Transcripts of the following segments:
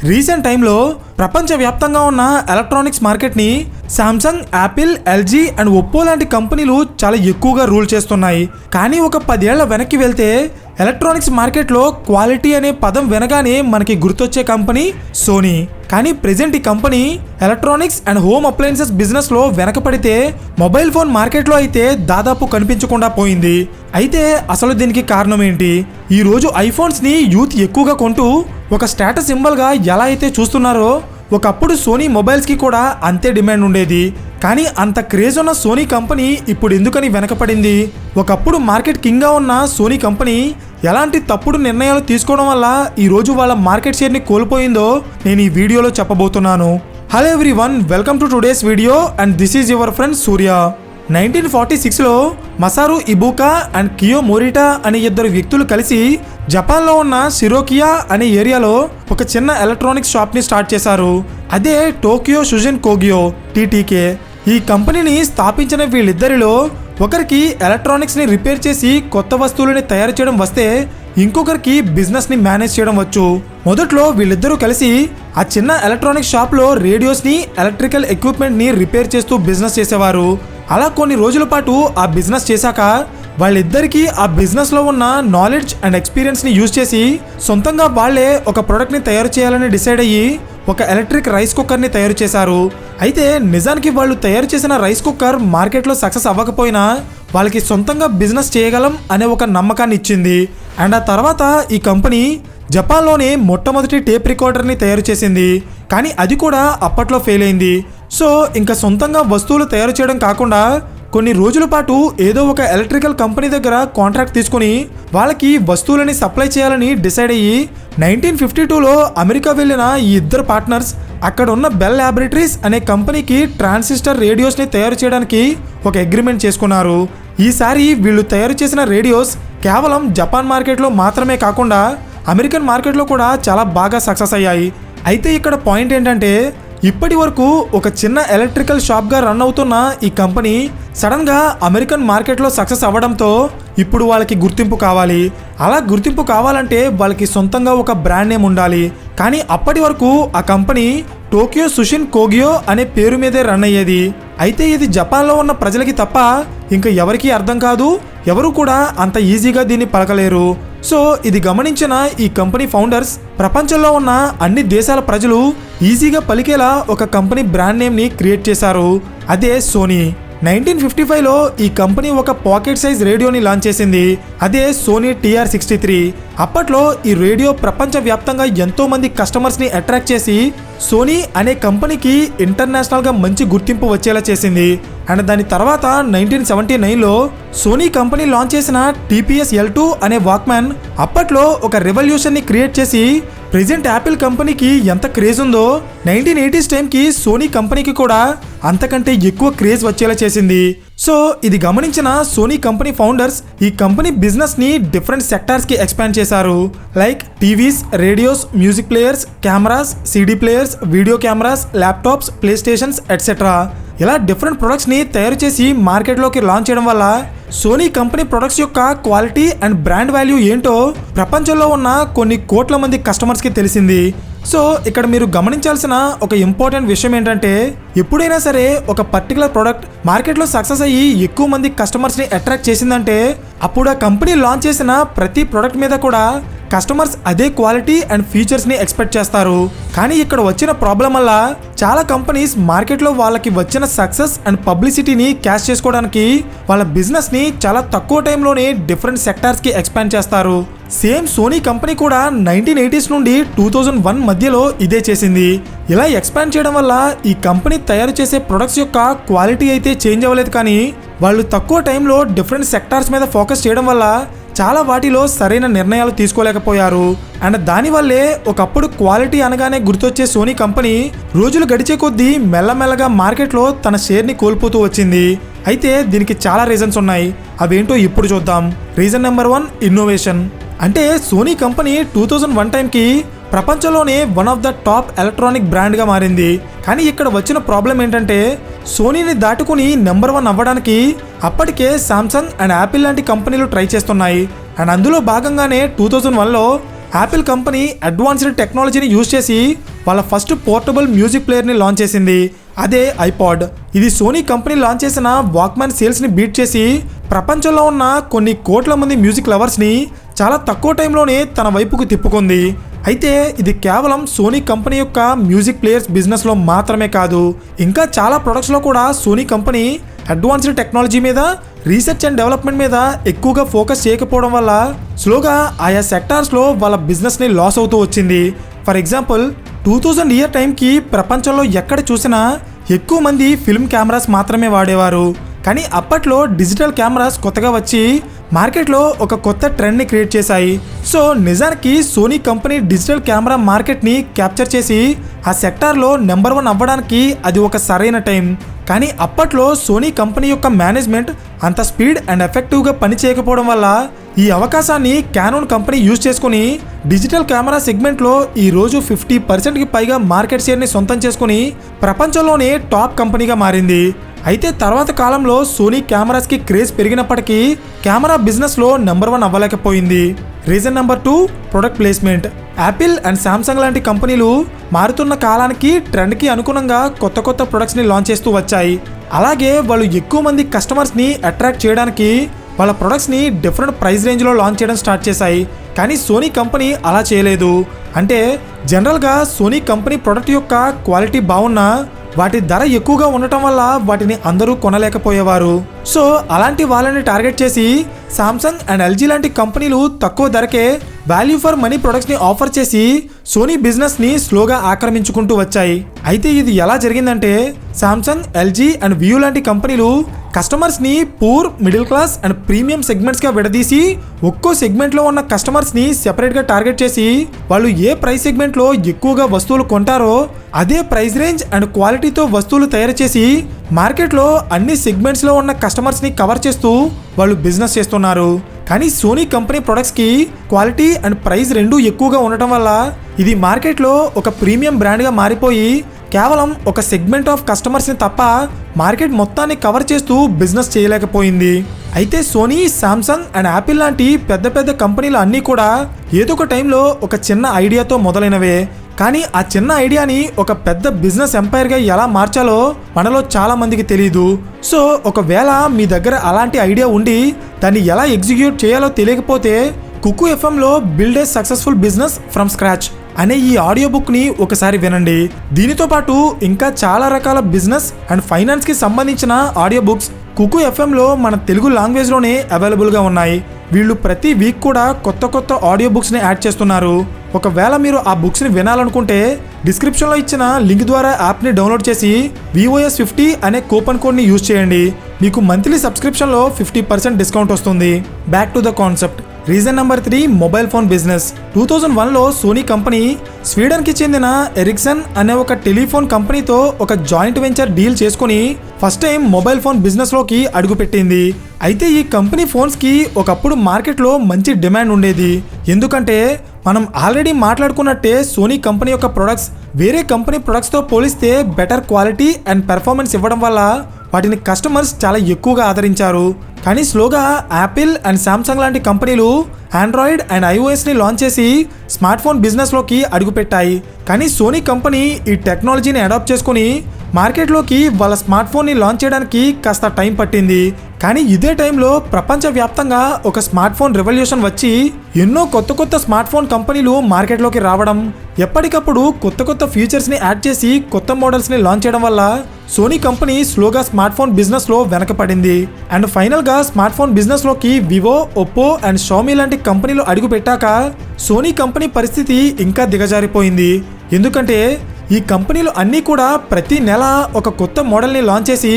Recent టైంలో ప్రపంచవ్యాప్తంగా ఉన్న ఎలక్ట్రానిక్స్ మార్కెట్ని Samsung, Apple, LG and Oppo లాంటి కంపెనీలు చాలా ఎక్కువగా రూల్ చేస్తున్నాయి. కానీ ఒక 10 ఏళ్ల వెనక్కి వెళ్తే ఎలక్ట్రానిక్స్ మార్కెట్లో క్వాలిటీ అనే పదం వినగానే మనకి గుర్తొచ్చే కంపెనీ సోనీ. కానీ ప్రెజెంట్ ఈ company electronics and home appliances బిజినెస్లో వెనకపడితే మొబైల్ ఫోన్ మార్కెట్లో అయితే దాదాపు కనిపించకుండా పోయింది. అయితే అసలు దీనికి కారణం ఏంటి? ఈరోజు ఐఫోన్స్ని యూత్ ఎక్కువగా కొంటూ ఒక స్టేటస్ సింబల్గా ఎలా అయితే చూస్తున్నారో ఒకప్పుడు సోనీ మొబైల్స్కి కూడా అంతే డిమాండ్ ఉండేది. కానీ అంత క్రేజ్ ఉన్న సోనీ కంపెనీ ఇప్పుడు ఎందుకని వెనకపడింది? ఒకప్పుడు మార్కెట్ కింగ్గా ఉన్న సోనీ కంపెనీ ఎలాంటి తప్పుడు నిర్ణయాలు తీసుకోవడం వల్ల ఈరోజు వాళ్ళ మార్కెట్ షేర్ని కోల్పోయిందో నేను ఈ వీడియోలో చెప్పబోతున్నాను. Hello everyone, welcome to today's video and this is your friend Surya. 1946లో Masaru Ibuka and Akio Morita అనే ఇద్దరు వ్యక్తులు కలిసి జపాన్లో ఉన్న షిరోకియా అనే ఏరియాలో ఒక చిన్న ఎలక్ట్రానిక్స్ షాప్ని స్టార్ట్ చేశారు. అదే టోక్యో షుజిన్ కోగియో టీటీకే. ఈ కంపెనీని స్థాపించిన వీళ్ళిద్దరిలో ఒకరికి ఎలక్ట్రానిక్స్ని రిపేర్ చేసి కొత్త వస్తువులని తయారు చేయడం వస్తే ఇంకొకరికి బిజినెస్ని మేనేజ్ చేయడం వచ్చు. మొదట్లో వీళ్ళిద్దరూ కలిసి ఆ చిన్న ఎలక్ట్రానిక్ షాప్లో రేడియోస్ని, ఎలక్ట్రికల్ ఎక్విప్మెంట్ని రిపేర్ చేస్తూ బిజినెస్ చేసేవారు. అలా కొన్ని రోజుల పాటు ఆ బిజినెస్ చేశాక వాళ్ళిద్దరికీ ఆ బిజినెస్లో ఉన్న నాలెడ్జ్ అండ్ ఎక్స్పీరియన్స్ని యూజ్ చేసి సొంతంగా వాళ్ళే ఒక ప్రోడక్ట్ని తయారు చేయాలని డిసైడ్ అయ్యి ఒక ఎలక్ట్రిక్ రైస్ కుక్కర్ని తయారు చేశారు. అయితే నిజానికి వాళ్ళు తయారు చేసిన రైస్ కుక్కర్ మార్కెట్లో సక్సెస్ అవ్వకపోయినా వాళ్ళకి సొంతంగా బిజినెస్ చేయగలం అనే ఒక నమ్మకాన్ని ఇచ్చింది. అండ్ ఆ తర్వాత ఈ కంపెనీ జపాన్లోనే మొట్టమొదటి టేప్ రికార్డర్ని తయారు చేసింది. కానీ అది కూడా అప్పట్లో ఫెయిల్ అయింది. సో ఇంకా సొంతంగా వస్తువులు తయారు చేయడం కాకుండా కొన్ని రోజుల పాటు ఏదో ఒక ఎలక్ట్రికల్ కంపెనీ దగ్గర కాంట్రాక్ట్ తీసుకుని వాళ్ళకి వస్తువులని సప్లై చేయాలని డిసైడ్ అయ్యి 1952లో అమెరికా వెళ్ళిన ఈ ఇద్దరు పార్ట్నర్స్ అక్కడ ఉన్న బెల్ ల్యాబొరేటరీస్ అనే కంపెనీకి ట్రాన్సిస్టర్ రేడియోస్ని తయారు చేయడానికి ఒక అగ్రిమెంట్ చేసుకున్నారు. ఈసారి వీళ్ళు తయారు చేసిన రేడియోస్ కేవలం జపాన్ మార్కెట్లో మాత్రమే కాకుండా అమెరికన్ మార్కెట్లో కూడా చాలా బాగా సక్సెస్ అయ్యాయి. అయితే ఇక్కడ పాయింట్ ఏంటంటే ఇప్పటి వరకు ఒక చిన్న ఎలక్ట్రికల్ షాప్గా రన్ అవుతున్న ఈ కంపెనీ సడన్గా అమెరికన్ మార్కెట్లో సక్సెస్ అవ్వడంతో ఇప్పుడు వాళ్ళకి గుర్తింపు కావాలి. అలా గుర్తింపు కావాలంటే వాళ్ళకి సొంతంగా ఒక బ్రాండ్ నేమ్ ఉండాలి. కానీ అప్పటి వరకు ఆ కంపెనీ టోక్యో షుజిన్ కోగియో అనే పేరు మీదే రన్ అయ్యేది. అయితే ఇది జపాన్లో ఉన్న ప్రజలకి తప్ప ఇంకా ఎవరికీ అర్థం కాదు, ఎవరు కూడా అంత ఈజీగా దీన్ని పలకలేరు. సో ఇది గమనించిన ఈ కంపెనీ ఫౌండర్స్ ప్రపంచంలో ఉన్న అన్ని దేశాల ప్రజలు ఈజీగా పలికేలా ఒక కంపెనీ బ్రాండ్ నేమ్ని క్రియేట్ చేశారు. అదే సోనీ. 1955లో ఈ కంపెనీ ఒక పాకెట్ సైజ్ రేడియోని లాంచ్ చేసింది. అదే సోనీ TR-63. అప్పట్లో ఈ రేడియో ప్రపంచవ్యాప్తంగా ఎంతో మంది కస్టమర్స్ని అట్రాక్ట్ చేసి సోనీ అనే కంపెనీకి ఇంటర్నేషనల్గా మంచి గుర్తింపు వచ్చేలా చేసింది. అండ్ దాని తర్వాత 1979లో సోనీ కంపెనీ లాంచ్ చేసిన TPS L2 అనే వాక్మ్యాన్ అప్పట్లో ఒక రెవల్యూషన్ని క్రియేట్ చేసి ప్రెజెంట్ యాపిల్ కంపెనీకి ఎంత క్రేజ్ ఉందో 1980s టైంకి సోనీ కంపెనీకి కూడా అంతకంటే ఎక్కువ క్రేజ్ వచ్చేలా చేసింది. సో ఇది గమనించిన సోనీ కంపెనీ ఫౌండర్స్ ఈ కంపెనీ బిజినెస్ని డిఫరెంట్ సెక్టార్స్కి ఎక్స్పాండ్ చేశారు. Like TVs, radios, music players, cameras, CD players, video cameras, laptops, play stations etcetera. ఇలా డిఫరెంట్ ప్రొడక్ట్స్ని తయారు చేసి మార్కెట్లోకి లాంచ్ చేయడం వల్ల సోనీ కంపెనీ ప్రొడక్ట్స్ యొక్క క్వాలిటీ అండ్ బ్రాండ్ వాల్యూ ఏంటో ప్రపంచంలో ఉన్న కొన్ని కోట్ల మంది కస్టమర్స్కి తెలిసింది. సో ఇక్కడ మీరు గమనించాల్సిన ఒక ఇంపార్టెంట్ విషయం ఏంటంటే ఎప్పుడైనా సరే ఒక పర్టికులర్ ప్రోడక్ట్ మార్కెట్లో సక్సెస్ అయ్యి ఎక్కువ మంది కస్టమర్స్ని అట్రాక్ట్ చేసిందంటే అప్పుడు ఆ కంపెనీ లాంచ్ చేసిన ప్రతి ప్రోడక్ట్ మీద కూడా కస్టమర్స్ అదే క్వాలిటీ అండ్ ఫీచర్స్ని ఎక్స్పెక్ట్ చేస్తారు. కానీ ఇక్కడ వచ్చిన ప్రాబ్లం వల్ల చాలా కంపెనీస్ మార్కెట్లో వాళ్ళకి వచ్చిన సక్సెస్ అండ్ పబ్లిసిటీని క్యాష్ చేసుకోవడానికి వాళ్ళ బిజినెస్ని చాలా తక్కువ టైంలోనే డిఫరెంట్ సెక్టార్స్కి ఎక్స్పాండ్ చేస్తారు. సేమ్ సోనీ కంపెనీ కూడా 1980s నుండి 2001 మధ్యలో ఇదే చేసింది. ఇలా ఎక్స్పాండ్ చేయడం వల్ల ఈ కంపెనీ తయారు చేసే ప్రొడక్ట్స్ యొక్క క్వాలిటీ అయితే చేంజ్ అవ్వలేదు, కానీ వాళ్ళు తక్కువ టైంలో డిఫరెంట్ సెక్టార్స్ మీద ఫోకస్ చేయడం వల్ల చాలా వాటిలో సరైన నిర్ణయాలు తీసుకోలేకపోయారు. అండ్ దానివల్లే ఒకప్పుడు క్వాలిటీ అనగానే గుర్తొచ్చే సోనీ కంపెనీ రోజులు గడిచే కొద్దీ మెల్లమెల్లగా మార్కెట్లో తన షేర్ని కోల్పోతూ వచ్చింది. అయితే దీనికి చాలా రీజన్స్ ఉన్నాయి. అవేంటో ఇప్పుడు చూద్దాం. Reason number 1, innovation. అంటే సోనీ కంపెనీ 2001 టైంకి ప్రపంచంలోనే one of the top electronic బ్రాండ్గా మారింది. కానీ ఇక్కడ వచ్చిన ప్రాబ్లం ఏంటంటే సోనీని దాటుకుని నెంబర్ 1 అవ్వడానికి అప్పటికే శాంసంగ్ అండ్ యాపిల్ లాంటి కంపెనీలు ట్రై చేస్తున్నాయి. అండ్ అందులో భాగంగానే 2001లో యాపిల్ కంపెనీ అడ్వాన్స్డ్ టెక్నాలజీని యూజ్ చేసి వాళ్ళ ఫస్ట్ పోర్టబుల్ మ్యూజిక్ ప్లేయర్ని లాంచ్ చేసింది. అదే ఐపాడ్. ఇది సోనీ కంపెనీ లాంచ్ చేసిన వాక్మ్యాన్ సేల్స్ని బీట్ చేసి ప్రపంచంలో ఉన్న కొన్ని కోట్ల మంది మ్యూజిక్ లవర్స్ని చాలా తక్కువ టైంలోనే తన వైపుకు తిప్పుకుంది. అయితే ఇది కేవలం సోనీ కంపెనీ యొక్క మ్యూజిక్ ప్లేయర్స్ బిజినెస్లో మాత్రమే కాదు, ఇంకా చాలా ప్రొడక్ట్స్లో కూడా సోనీ కంపెనీ అడ్వాన్స్డ్ టెక్నాలజీ మీద, రీసెర్చ్ అండ్ డెవలప్మెంట్ మీద ఎక్కువగా ఫోకస్ చేయకపోవడం వల్ల స్లోగా ఆయా సెక్టార్స్లో వాళ్ళ బిజినెస్ని లాస్ అవుతూ వచ్చింది. ఫర్ ఎగ్జాంపుల్ 2000 ఇయర్ టైంకి ప్రపంచంలో ఎక్కడ చూసినా ఎక్కువ మంది ఫిల్మ్ కెమెరాస్ మాత్రమే వాడేవారు. కానీ అప్పట్లో డిజిటల్ కెమెరాస్ కొత్తగా వచ్చి మార్కెట్లో ఒక కొత్త ట్రెండ్ని క్రియేట్ చేశాయి. సో నిజానికి సోనీ కంపెనీ డిజిటల్ కెమెరా మార్కెట్ని క్యాప్చర్ చేసి ఆ సెక్టార్లో నెంబర్ 1 అవ్వడానికి అది ఒక సరైన టైం. కానీ అప్పట్లో సోనీ కంపెనీ యొక్క మేనేజ్మెంట్ అంత స్పీడ్ అండ్ ఎఫెక్టివ్గా పని చేయకపోవడం వల్ల ఈ అవకాశాన్ని క్యానోన్ కంపెనీ యూజ్ చేసుకుని డిజిటల్ కెమెరా సెగ్మెంట్లో ఈరోజు 50%కి పైగా మార్కెట్ షేర్ని సొంతం చేసుకుని ప్రపంచంలోనే టాప్ కంపెనీగా మారింది. అయితే తర్వాత కాలంలో సోనీ కెమెరాస్కి క్రేజ్ పెరిగినప్పటికీ కెమెరా బిజినెస్లో నెంబర్ 1 అవ్వలేకపోయింది. Reason number 2, product placement. Apple and Samsung లాంటి కంపెనీలు మారుతున్న కాలానికి ట్రెండ్కి అనుగుణంగా కొత్త కొత్త ప్రొడక్ట్స్ని లాంచ్ చేస్తూ వచ్చాయి. అలాగే వాళ్ళు ఎక్కువ మంది కస్టమర్స్ని అట్రాక్ట్ చేయడానికి వాళ్ళ ప్రొడక్ట్స్ని డిఫరెంట్ ప్రైస్ రేంజ్లో లాంచ్ చేయడం స్టార్ట్ చేశాయి. కానీ సోనీ కంపెనీ అలా చేయలేదు. అంటే జనరల్గా సోనీ కంపెనీ ప్రొడక్ట్ యొక్క క్వాలిటీ బాగున్నా వాటి ధర ఎక్కువగా ఉండటం వల్ల వాటిని అందరూ కొనలేకపోయేవారు. సో అలాంటి వాళ్ళని టార్గెట్ చేసి సామ్సంగ్ అండ్ ఎల్జీ లాంటి కంపెనీలు తక్కువ ధరకే వాల్యూ ఫర్ మనీ ప్రొడక్ట్స్ని ఆఫర్ చేసి సోనీ బిజినెస్ని స్లోగా ఆక్రమించుకుంటూ వచ్చాయి. అయితే ఇది ఎలా జరిగిందంటే సామ్సంగ్, ఎల్జీ అండ్ వ్యూ లాంటి కంపెనీలు కస్టమర్స్ని poor, middle class and premium సెగ్మెంట్స్గా విడదీసి ఒక్కో సెగ్మెంట్లో ఉన్న కస్టమర్స్ని సెపరేట్గా టార్గెట్ చేసి వాళ్ళు ఏ ప్రైస్ సెగ్మెంట్లో ఎక్కువగా వస్తువులు కొంటారో అదే ప్రైస్ రేంజ్ అండ్ క్వాలిటీతో వస్తువులు తయారు చేసి మార్కెట్లో అన్ని సెగ్మెంట్స్లో ఉన్న కస్టమర్స్ని కవర్ చేస్తూ వాళ్ళు బిజినెస్ చేస్తున్నారు. కానీ సోనీ కంపెనీ ప్రొడక్ట్స్కి క్వాలిటీ అండ్ ప్రైస్ రెండూ ఎక్కువగా ఉండటం వల్ల ఇది మార్కెట్లో ఒక ప్రీమియం బ్రాండ్గా మారిపోయి కేవలం ఒక సెగ్మెంట్ ఆఫ్ కస్టమర్స్ని తప్ప మార్కెట్ మొత్తాన్ని కవర్ చేస్తూ బిజినెస్ చేయలేకపోయింది. అయితే సోనీ, సామ్సంగ్ అండ్ యాపిల్ లాంటి పెద్ద పెద్ద కంపెనీలు అన్నీ కూడా ఏదో ఒక టైంలో ఒక చిన్న ఐడియాతో మొదలైనవే. కానీ ఆ చిన్న ఐడియాని ఒక పెద్ద బిజినెస్ ఎంపైర్గా ఎలా మార్చాలో మనలో చాలా మందికి తెలియదు. సో ఒకవేళ మీ దగ్గర అలాంటి ఐడియా ఉండి దాన్ని ఎలా ఎగ్జిక్యూట్ చేయాలో తెలియకపోతే కుకు ఎఫ్ఎంలో build a successful business from scratch అనే ఈ ఆడియో బుక్ని ఒకసారి వినండి. దీనితో పాటు ఇంకా చాలా రకాల బిజినెస్ అండ్ ఫైనాన్స్కి సంబంధించిన ఆడియో బుక్స్ కుకు ఎఫ్ఎంలో మన తెలుగు లాంగ్వేజ్లోనే అవైలబుల్గా ఉన్నాయి. వీళ్ళు ప్రతి వీక్ కూడా కొత్త కొత్త ఆడియో బుక్స్ని యాడ్ చేస్తున్నారు. ఒకవేళ మీరు ఆ బుక్స్ని వినాలనుకుంటే డిస్క్రిప్షన్లో ఇచ్చిన లింక్ ద్వారా యాప్ని డౌన్లోడ్ చేసి VOS50 అనే కూపన్ కోడ్ని యూజ్ చేయండి. మీకు మంత్లీ సబ్స్క్రిప్షన్లో 50% డిస్కౌంట్ వస్తుంది. Back to the concept. Reason number 3, mobile phone business. 2001లో సోనీ కంపెనీ స్వీడన్కి చెందిన ఎరిక్సన్ అనే ఒక టెలిఫోన్ కంపెనీతో ఒక జాయింట్ వెంచర్ డీల్ చేసుకుని ఫస్ట్ టైం మొబైల్ ఫోన్ బిజినెస్లోకి అడుగుపెట్టింది. అయితే ఈ కంపెనీ ఫోన్స్కి ఒకప్పుడు మార్కెట్లో మంచి డిమాండ్ ఉండేది. ఎందుకంటే మనం ఆల్రెడీ మాట్లాడుకున్నట్టే సోనీ కంపెనీ యొక్క ప్రొడక్ట్స్ వేరే కంపెనీ ప్రొడక్ట్స్తో పోలిస్తే బెటర్ క్వాలిటీ అండ్ పెర్ఫార్మెన్స్ ఇవ్వడం వల్ల వాటిని కస్టమర్స్ చాలా ఎక్కువగా ఆదరించారు. కానీ స్లోగా యాపిల్ అండ్ శాంసంగ్ లాంటి కంపెనీలు ఆండ్రాయిడ్ అండ్ iOSని లాంచ్ చేసి స్మార్ట్ ఫోన్ బిజినెస్లోకి అడుగుపెట్టాయి. కానీ సోనీ కంపెనీ ఈ టెక్నాలజీని అడాప్ట్ చేసుకుని మార్కెట్లోకి వాళ్ళ స్మార్ట్ ఫోన్ని లాంచ్ చేయడానికి కాస్త టైం పట్టింది. కానీ ఇదే టైంలో ప్రపంచవ్యాప్తంగా ఒక స్మార్ట్ ఫోన్ రెవల్యూషన్ వచ్చి ఎన్నో కొత్త కొత్త స్మార్ట్ ఫోన్ కంపెనీలు మార్కెట్లోకి రావడం, ఎప్పటికప్పుడు కొత్త కొత్త ఫీచర్స్ని యాడ్ చేసి కొత్త మోడల్స్ని లాంచ్ చేయడం వల్ల సోనీ కంపెనీ స్లోగా స్మార్ట్ ఫోన్ బిజినెస్లో వెనకపడింది. అండ్ ఫైనల్గా స్మార్ట్ ఫోన్ బిజినెస్లోకి వివో, ఒప్పో అండ్ షామీ లాంటి కంపెనీలు అడుగు పెట్టాక సోనీ కంపెనీ పరిస్థితి ఇంకా దిగజారిపోయింది. ఎందుకంటే ఈ కంపెనీలు అన్నీ కూడా ప్రతి నెల ఒక కొత్త మోడల్ని లాంచ్ చేసి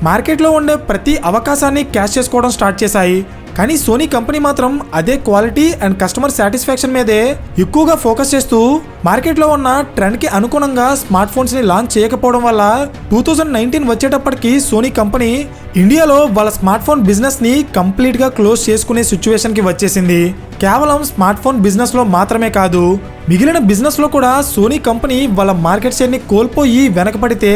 మార్కెట్లో ఉండే ప్రతి అవకాశాన్ని క్యాష్ చేసుకోవడం స్టార్ట్ చేశాయి. కానీ సోనీ కంపెనీ మాత్రం అదే క్వాలిటీ అండ్ కస్టమర్ సాటిస్ఫాక్షన్ మీదే ఎక్కువగా ఫోకస్ చేస్తూ మార్కెట్లో ఉన్న ట్రెండ్కి అనుగుణంగా స్మార్ట్ ఫోన్స్ని లాంచ్ చేయకపోవడం వల్ల 2019 వచ్చేటప్పటికి సోనీ కంపెనీ ఇండియాలో వాళ్ళ స్మార్ట్ ఫోన్ బిజినెస్ని కంప్లీట్గా క్లోజ్ చేసుకునే సిచ్యువేషన్కి వచ్చేసింది. కేవలం స్మార్ట్ ఫోన్ బిజినెస్లో మాత్రమే కాదు, మిగిలిన బిజినెస్లో కూడా సోనీ కంపెనీ వాళ్ళ మార్కెట్ షేర్ని కోల్పోయి వెనకపడితే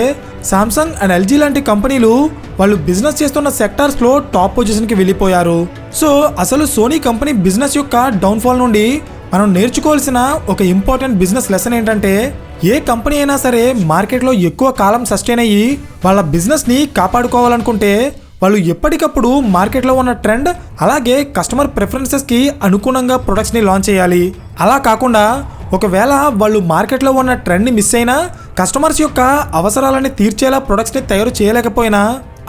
సామ్సంగ్ అండ్ ఎల్జీ లాంటి కంపెనీలు వాళ్ళు బిజినెస్ చేస్తున్న సెక్టార్స్లో టాప్ పొజిషన్కి వెళ్ళిపోయారు. సో అసలు సోనీ కంపెనీ బిజినెస్ యొక్క డౌన్ఫాల్ నుండి మనం నేర్చుకోవాల్సిన ఒక ఇంపార్టెంట్ బిజినెస్ లెసన్ ఏంటంటే ఏ కంపెనీ అయినా సరే మార్కెట్లో ఎక్కువ కాలం సస్టైన్ అయ్యి వాళ్ళ బిజినెస్ని కాపాడుకోవాలనుకుంటే వాళ్ళు ఎప్పటికప్పుడు మార్కెట్లో ఉన్న ట్రెండ్ అలాగే కస్టమర్ ప్రిఫరెన్సెస్కి అనుగుణంగా ప్రొడక్ట్స్ని లాంచ్ చేయాలి. అలా కాకుండా ఒకవేళ వాళ్ళు మార్కెట్లో ఉన్న ట్రెండ్ని మిస్ అయినా కస్టమర్స్ యొక్క అవసరాలని తీర్చేలా ప్రొడక్ట్స్ని తయారు చేయలేకపోయినా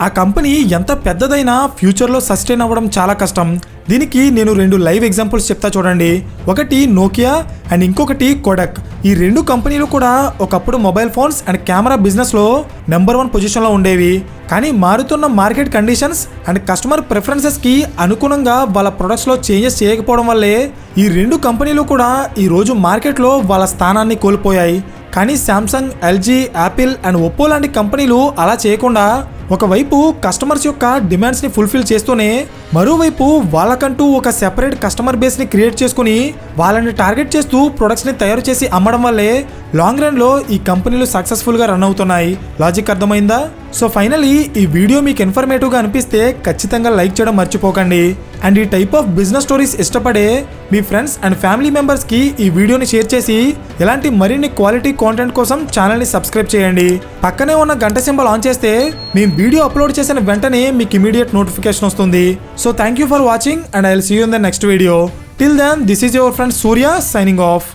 ఆ కంపెనీ ఎంత పెద్దదైనా ఫ్యూచర్లో సస్టైన్ అవ్వడం చాలా కష్టం. దీనికి నేను 2 లైవ్ ఎగ్జాంపుల్స్ చెప్తా చూడండి. ఒకటి నోకియా అండ్ ఇంకొకటి కోడక్. ఈ 2 కంపెనీలు కూడా ఒకప్పుడు మొబైల్ ఫోన్స్ అండ్ కెమెరా బిజినెస్లో నెంబర్ 1 పొజిషన్లో ఉండేవి. కానీ మారుతున్న మార్కెట్ కండిషన్స్ అండ్ కస్టమర్ ప్రిఫరెన్సెస్కి అనుగుణంగా వాళ్ళ ప్రొడక్ట్స్లో చేంజెస్ చేయకపోవడం వల్లే ఈ 2 కంపెనీలు కూడా ఈరోజు మార్కెట్లో వాళ్ళ స్థానాన్ని కోల్పోయాయి. కానీ Samsung, LG, Apple and Oppo లాంటి కంపెనీలు అలా చేయకుండా ఒకవైపు కస్టమర్స్ యొక్క డిమాండ్స్ని ఫుల్ఫిల్ చేస్తూనే మరోవైపు వాళ్ళకంటూ ఒక సెపరేట్ కస్టమర్ బేస్ని క్రియేట్ చేసుకుని వాళ్ళని టార్గెట్ చేస్తూ ప్రొడక్ట్స్ని తయారు చేసి అమ్మడం వల్లే లాంగ్ రన్లో ఈ కంపెనీలు సక్సెస్ఫుల్గా రన్ అవుతున్నాయి. లాజిక్ అర్థమైందా? సో ఫైనలీ ఈ వీడియో మీకు ఇన్ఫర్మేటివ్గా అనిపిస్తే ఖచ్చితంగా లైక్ చేయడం మర్చిపోకండి. అండ్ ఈ టైప్ ఆఫ్ బిజినెస్ స్టోరీస్ ఇష్టపడే మీ ఫ్రెండ్స్ అండ్ ఫ్యామిలీ మెంబర్స్కి ఈ వీడియోని షేర్ చేసి ఇలాంటి మరిన్ని క్వాలిటీ కాంటెంట్ కోసం ఛానల్ని సబ్స్క్రైబ్ చేయండి. పక్కనే ఉన్న గంట సింబల్ ఆన్ చేస్తే మేము వీడియో అప్లోడ్ చేసిన వెంటనే మీకు ఇమీడియట్ నోటిఫికేషన్ వస్తుంది. So thank you for watching and I will see you in the next video. Till then this is your friend Surya signing of.